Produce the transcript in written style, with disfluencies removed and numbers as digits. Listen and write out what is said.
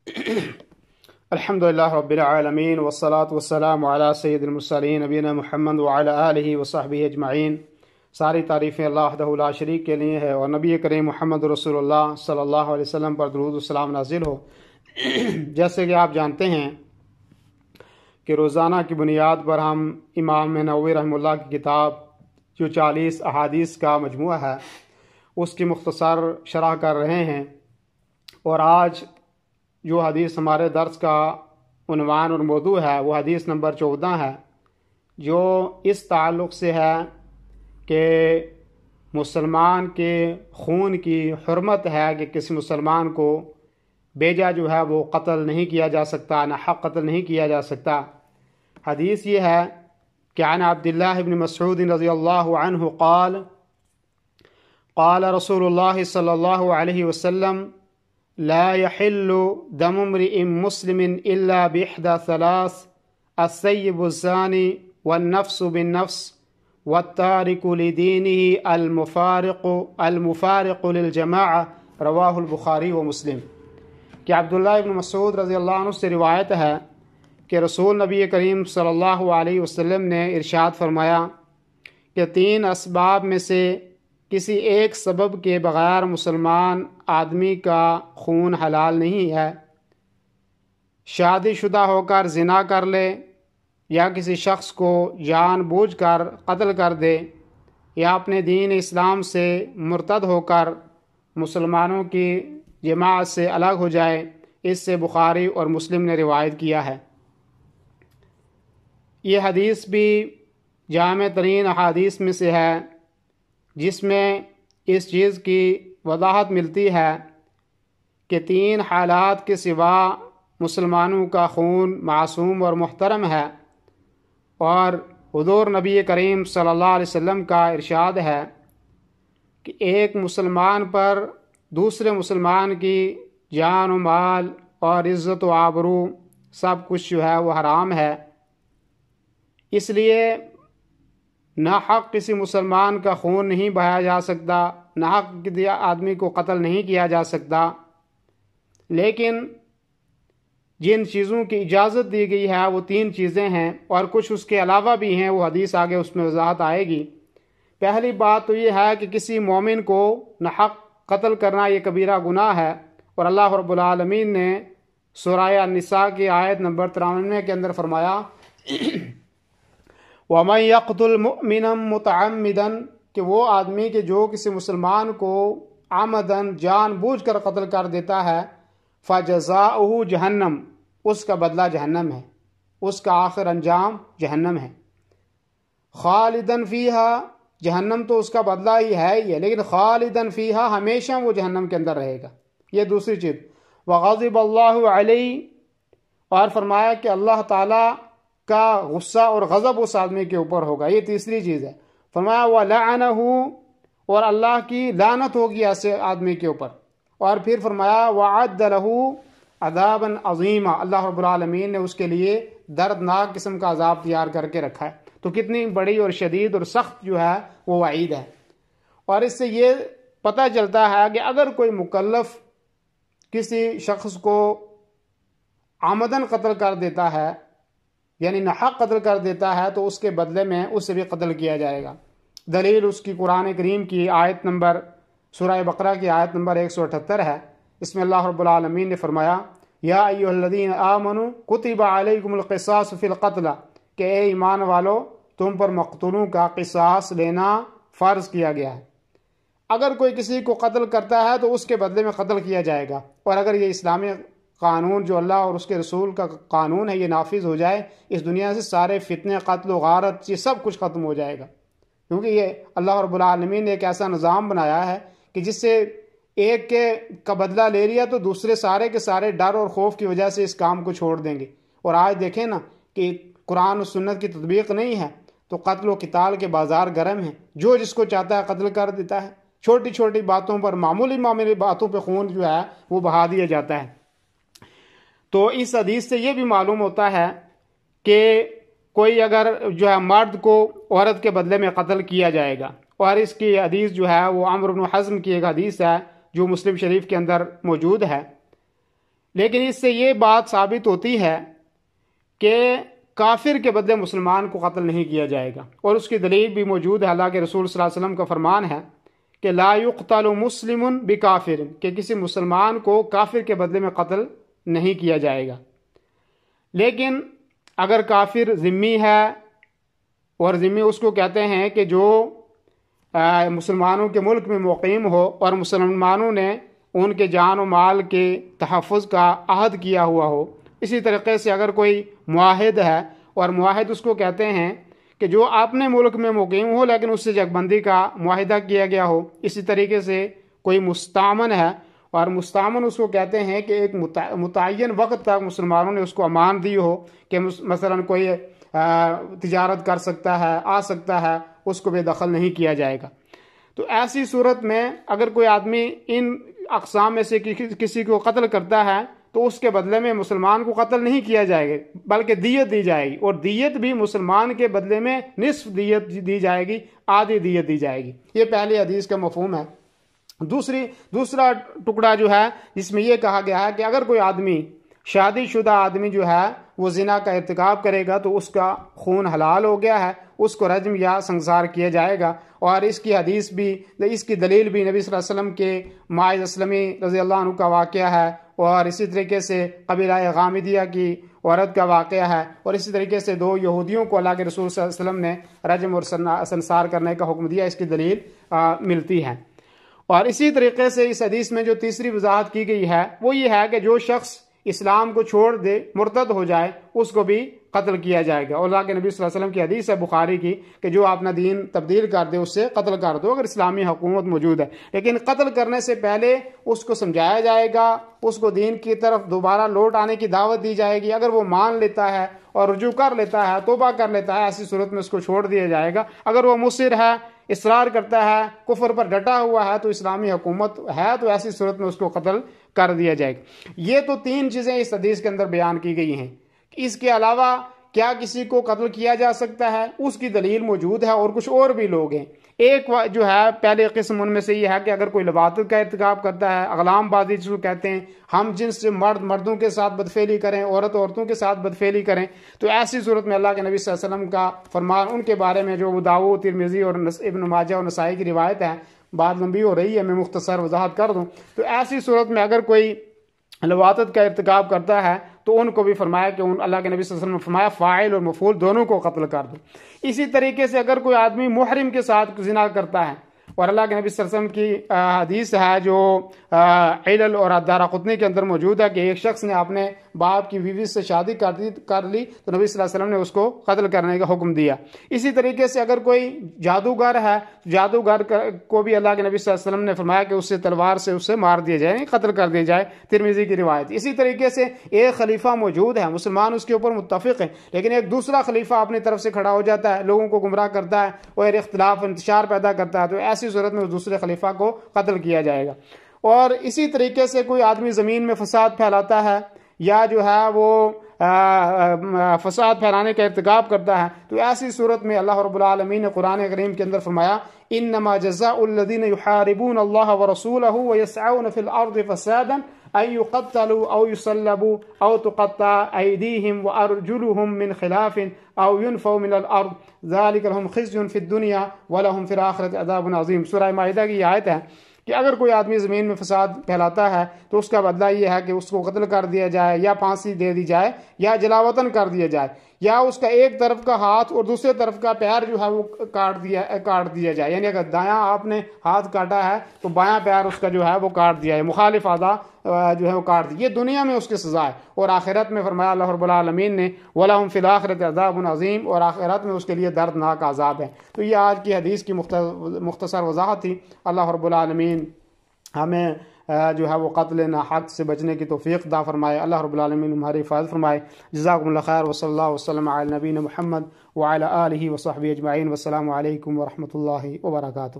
الحمدللہ رب العالمین والصلاة والسلام علی سید المرسلین نبینا محمد وعلی آلہ وصحبہ اجمعین۔ ساری تعریفیں اللہ وحدہ لا شریک کے لیے ہے اور نبی کریم محمد رسول اللہ صلی اللہ علیہ وسلم پر درود و سلام نازل ہو۔ جیسے کہ آپ جانتے ہیں کہ روزانہ کی بنیاد پر ہم امام نووی رحمہ اللہ کی کتاب جو 40 احادیث کا مجموعہ ہے اس کی مختصر شرح کر رہے ہیں، اور آج جو حدیث ہمارے درس کا عنوان اور موضوع ہے وہ حدیث نمبر 14 ہے، جو اس تعلق سے ہے کہ مسلمان کے خون کی حرمت ہے کہ کسی مسلمان کو بیجا جو ہے وہ قتل نہیں کیا جا سکتا، ناحق قتل نہیں کیا جا سکتا۔ حدیث یہ ہے کہ عن عبداللہ بن مسعود رضی اللہ عنہ قال قال رسول اللہ صلی اللہ علیہ وسلم لا يحل دم امرئ مسلم الا باحدى ثلاث الثيب الزاني والنفس بالنفس والتارك لدينه المفارق للجماعة رواہ البخاری و مسلم۔ کہ عبداللہ بن مسعود رضی اللہ عنہ سے روایت ہے کہ رسول نبی کریم صلی اللہ علیہ وسلم نے ارشاد فرمایا کہ 3 اسباب میں سے کسی ایک سبب کے بغیر مسلمان آدمی کا خون حلال نہیں ہے۔ شادی شدہ ہو کر زنا کر لے، یا کسی شخص کو جان بوجھ کر قتل کر دے، یا اپنے دین اسلام سے مرتد ہو کر مسلمانوں کی جماعت سے الگ ہو جائے۔ اس سے بخاری اور مسلم نے روایت کیا ہے۔ یہ حدیث بھی جامع ترین احادیث میں سے ہے جس میں اس چیز کی وضاحت ملتی ہے کہ 3 حالات کے سوا مسلمانوں کا خون معصوم اور محترم ہے، اور حضور نبی کریم صلی اللہ علیہ وسلم کا ارشاد ہے کہ ایک مسلمان پر دوسرے مسلمان کی جان و مال اور عزت و آبرو سب کچھ جو ہے وہ حرام ہے۔ اس لیے ناحق کسی مسلمان کا خون نہیں بہایا جا سکتا، ناحق کسی آدمی کو قتل نہیں کیا جا سکتا، لیکن جن چیزوں کی اجازت دی گئی ہے وہ 3 چیزیں ہیں، اور کچھ اس کے علاوہ بھی ہیں، وہ حدیث آگے اس میں وضاحت آئے گی۔ پہلی بات تو یہ ہے کہ کسی مومن کو ناحق قتل کرنا یہ کبیرہ گناہ ہے، اور اللہ رب العالمین نے سورہ النساء کی آیت نمبر 93 کے اندر فرمایا وَمَن يَقْتُلْ مُؤْمِنًا مُتَعَمِّدًا، کہ وہ آدمی کہ جو کسی مسلمان کو عمدن جان بوجھ کر قتل کر دیتا ہے، فَجَزَاؤُهُ جہنم، اس کا بدلہ جہنم ہے، اس کا آخر انجام جہنم ہے۔ خالدن فیہا، جہنم تو اس کا بدلہ ہی ہے لیکن خالدن فیہا، ہمیشہ وہ جہنم کے اندر رہے گا۔ یہ دوسری چیز۔ وغضب اللہ علیہ، اور فرمایا کہ اللہ تعالیٰ کا غصہ اور غضب اس آدمی کے اوپر ہوگا۔ یہ تیسری چیز ہے۔ فرمایا وَلَعَنَهُ، اور اللہ کی لعنت ہوگی ایسے آدمی کے اوپر۔ اور پھر فرمایا وَعَدَّ لَهُ عَذَابًا عَظِيمًا، اللہ رب العالمین نے اس کے لیے دردناک قسم کا عذاب تیار کر کے رکھا ہے۔ تو کتنی بڑی اور شدید اور سخت جو ہے وہ وعید ہے۔ اور اس سے یہ پتہ چلتا ہے کہ اگر کوئی مکلف کسی شخص کو عمدن قتل کر دیتا ہے، یعنی ناحق قتل کر دیتا ہے، تو اس کے بدلے میں اس سے بھی قتل کیا جائے گا۔ دلیل اس کی قرآن کریم کی آیت نمبر سورہ بقرہ کی آیت نمبر 178 ہے۔ اس میں اللہ رب العالمین نے فرمایا یا ایھا الذین آمنوا کتب علیکم القصاص فی القتل، کہ اے ایمان والو تم پر مقتولوں کا قصاص لینا فرض کیا گیا ہے۔ اگر کوئی کسی کو قتل کرتا ہے تو اس کے بدلے میں قتل کیا جائے گا، اور اگر یہ اسلامی قانون جو اللہ اور اس کے رسول کا قانون ہے یہ نافذ ہو جائے، اس دنیا سے سارے فتنے، قتل و غارت یہ سب کچھ ختم ہو جائے گا، کیونکہ یہ اللہ رب العالمین نے ایک ایسا نظام بنایا ہے کہ جس سے ایک کا بدلہ لے لیا تو دوسرے سارے کے سارے ڈر اور خوف کی وجہ سے اس کام کو چھوڑ دیں گے۔ اور آج دیکھیں نا کہ قرآن و سنت کی تطبیق نہیں ہے تو قتل و قتال کے بازار گرم ہیں، جو جس کو چاہتا ہے قتل کر دیتا ہے، چھوٹی چھوٹی باتوں پر، معمولی باتوں پہ خون جو ہے وہ بہا دیا جاتا ہے۔ تو اس حدیث سے یہ بھی معلوم ہوتا ہے کہ کوئی اگر جو ہے مرد کو عورت کے بدلے میں قتل کیا جائے گا، اور اس کی حدیث جو ہے وہ عمرو بن حزم کی ایک حدیث ہے جو مسلم شریف کے اندر موجود ہے لیکن اس سے یہ بات ثابت ہوتی ہے کہ کافر کے بدلے مسلمان کو قتل نہیں کیا جائے گا، اور اس کی دلیل بھی موجود ہے۔ اللہ کے رسول صلی اللہ علیہ وسلم کا فرمان ہے کہ لا یقتل مسلم بکافر، کہ کسی مسلمان کو کافر کے بدلے میں قتل نہیں کیا جائے گا۔ لیکن اگر کافر ذمی ہے، اور ذمی اس کو کہتے ہیں کہ جو مسلمانوں کے ملک میں مقیم ہو اور مسلمانوں نے ان کے جان و مال کے تحفظ کا عہد کیا ہوا ہو۔ اسی طریقے سے اگر کوئی معاہد ہے، اور معاہد اس کو کہتے ہیں کہ جو اپنے ملک میں مقیم ہو لیکن اس سے جنگ بندی کا معاہدہ کیا گیا ہو۔ اسی طریقے سے کوئی مستامن ہے، اور مستامن اس کو کہتے ہیں کہ ایک متعین وقت تک مسلمانوں نے اس کو امان دی ہو کہ مثلا کوئی تجارت کر سکتا ہے، آ سکتا ہے، اس کو بے دخل نہیں کیا جائے گا۔ تو ایسی صورت میں اگر کوئی آدمی ان اقسام میں سے کسی کو قتل کرتا ہے تو اس کے بدلے میں مسلمان کو قتل نہیں کیا جائے گا، بلکہ دیت دی جائے گی، اور دیت بھی مسلمان کے بدلے میں نصف دیت دی جائے گی، آدھی دیت دی جائے گی۔ یہ پہلی حدیث کا مفہوم ہے۔ دوسرا ٹکڑا جو ہے جس میں یہ کہا گیا ہے کہ اگر کوئی آدمی، شادی شدہ آدمی جو ہے وہ زنا کا ارتکاب کرے گا تو اس کا خون حلال ہو گیا ہے، اس کو رجم یا سنسار کیا جائے گا۔ اور اس کی حدیث بھی، اس کی دلیل بھی نبی صلی اللہ علیہ وسلم کے ماعز اسلمی رضی اللہ عنہ کا واقعہ ہے، اور اسی طریقے سے قبیلہ غامدیہ کی عورت کا واقعہ ہے، اور اسی طریقے سے 2 یہودیوں کو اللہ کے رسول صلی اللہ علیہ وسلم نے رجم اور سنسار کرنے کا حکم دیا، اس کی دلیل ملتی ہے۔ اور اسی طریقے سے اس حدیث میں جو تیسری وضاحت کی گئی ہے وہ یہ ہے کہ جو شخص اسلام کو چھوڑ دے، مرتد ہو جائے، اس کو بھی قتل کیا جائے گا۔ اور اللہ کے نبی صلی اللہ علیہ وسلم کی حدیث ہے بخاری کی کہ جو اپنا دین تبدیل کر دے اس سے قتل کر دو، اگر اسلامی حکومت موجود ہے۔ لیکن قتل کرنے سے پہلے اس کو سمجھایا جائے گا، اس کو دین کی طرف دوبارہ لوٹ آنے کی دعوت دی جائے گی۔ اگر وہ مان لیتا ہے اور رجوع کر لیتا ہے، توبہ کر لیتا ہے، ایسی صورت میں اس کو چھوڑ دیا جائے گا۔ اگر وہ مصر ہے، اصرار کرتا ہے، کفر پر ڈٹا ہوا ہے، تو اسلامی حکومت ہے، تو ایسی صورت میں اس کو قتل کر دیا جائے گا۔ یہ تو 3 چیزیں اس حدیث کے اندر بیان کی گئی ہیں۔ اس کے علاوہ کیا کسی کو قتل کیا جا سکتا ہے، اس کی دلیل موجود ہے، اور کچھ اور بھی لوگ ہیں۔ ایک جو ہے پہلے قسم ان میں سے یہ ہے کہ اگر کوئی لواطت کا ارتکاب کرتا ہے، اغلام بازی جس کو کہتے ہیں، ہم جنس سے مرد مردوں کے ساتھ بدفعلی کریں، عورت عورتوں کے ساتھ بدفعلی کریں، تو ایسی صورت میں اللہ کے نبی صلی اللہ علیہ وسلم کا فرمان ان کے بارے میں جو ابو داؤد، ترمذی اور ابن ماجہ اور نسائی کی روایت ہے، بات لمبی ہو رہی ہے، میں مختصر وضاحت کر دوں۔ تو ایسی صورت میں اگر کوئی لواطت کا ارتکاب کرتا ہے تو ان کو بھی فرمایا کہ اللہ کے نبی صلی اللہ علیہ وسلم نے فرمایا فاعل اور مفعول دونوں کو قتل کر دو۔ اسی طریقے سے اگر کوئی آدمی محرم کے ساتھ زنا کرتا ہے، اور اللہ کے نبی صلی اللہ علیہ وسلم کی حدیث ہے جو علل اور دارقطنی کے اندر موجود ہے کہ ایک شخص نے اپنے باپ کی بیوی سے شادی کر لی تو نبی صلی اللہ علیہ وسلم نے اس کو قتل کرنے کا حکم دیا۔ اسی طریقے سے اگر کوئی جادوگر ہے، جادوگر کو بھی اللہ کے نبی صلی اللہ علیہ وسلم نے فرمایا کہ اس سے تلوار سے اسے مار دیا جائے، یعنی قتل کر دیا جائے، ترمذی کی روایت۔ اسی طریقے سے ایک خلیفہ موجود ہے، مسلمان اس کے اوپر متفق ہیں، لیکن ایک دوسرا خلیفہ اپنی طرف سے کھڑا ہو جاتا ہے، لوگوں کو گمراہ کرتا ہے اور اختلاف انتشار پیدا کرتا ہے، تو ایسی صورت میں اس دوسرے خلیفہ کو قتل کیا جائے گا۔ اور اسی طریقے سے کوئی آدمی زمین میں فساد پھیلاتا ہے یا جو ہے وہ فساد پھیلانے کا ارتکاب کرتا ہے، تو ایسی صورت میں اللہ رب العالمین نے قرآن کریم کے اندر فرمایا انما جزاء الذین یحاربون اللہ ورسولہ ویسعون فی الارض فسادا ان یقتلوا او یصلبوا او تقطع ایدیہم وارجلہم من خلاف او ينفوا من الارض ذلک لهم خزي فی الدنیا ولهم فی الآخرۃ عذاب عظیم۔ سورہ مائدہ کی آیت ہے کہ اگر کوئی آدمی زمین میں فساد پھیلاتا ہے تو اس کا بدلہ یہ ہے کہ اس کو قتل کر دیا جائے، یا پھانسی دے دی جائے، یا جلاوطن کر دیا جائے، یا اس کا ایک طرف کا ہاتھ اور دوسرے طرف کا پیر جو ہے وہ کاٹ دیا جائے، یعنی اگر دایاں آپ نے ہاتھ کاٹا ہے تو بایاں پیر اس کا جو ہے وہ کاٹ دیا ہے، مخالف اعضاء جو ہے وہ کاٹ دی۔ یہ دنیا میں اس کی سزا ہے، اور آخرت میں فرمایا اللہ رب العالمین نے وَلَهُمْ فِي الْآخِرَةِ عَذَابٌ عَظِيمٌ، اور آخرت میں اس کے لیے دردناک عذاب ہے۔ تو یہ آج کی حدیث کی مختصر وضاحت تھی۔ اللہ رب العالمین ہمیں جو ہے وہ قتل ناحق سے بچنے کی توفیق عطا فرمائے۔ اللہ رب العالمین ہماری حفاظت فرمائے۔ جزاکم اللہ خیر، وصلی اللہ وسلم علی نبینا محمد وعلی آلہ وصحبہ اجمعین، والسلام علیکم ورحمۃ اللہ وبرکاتہ۔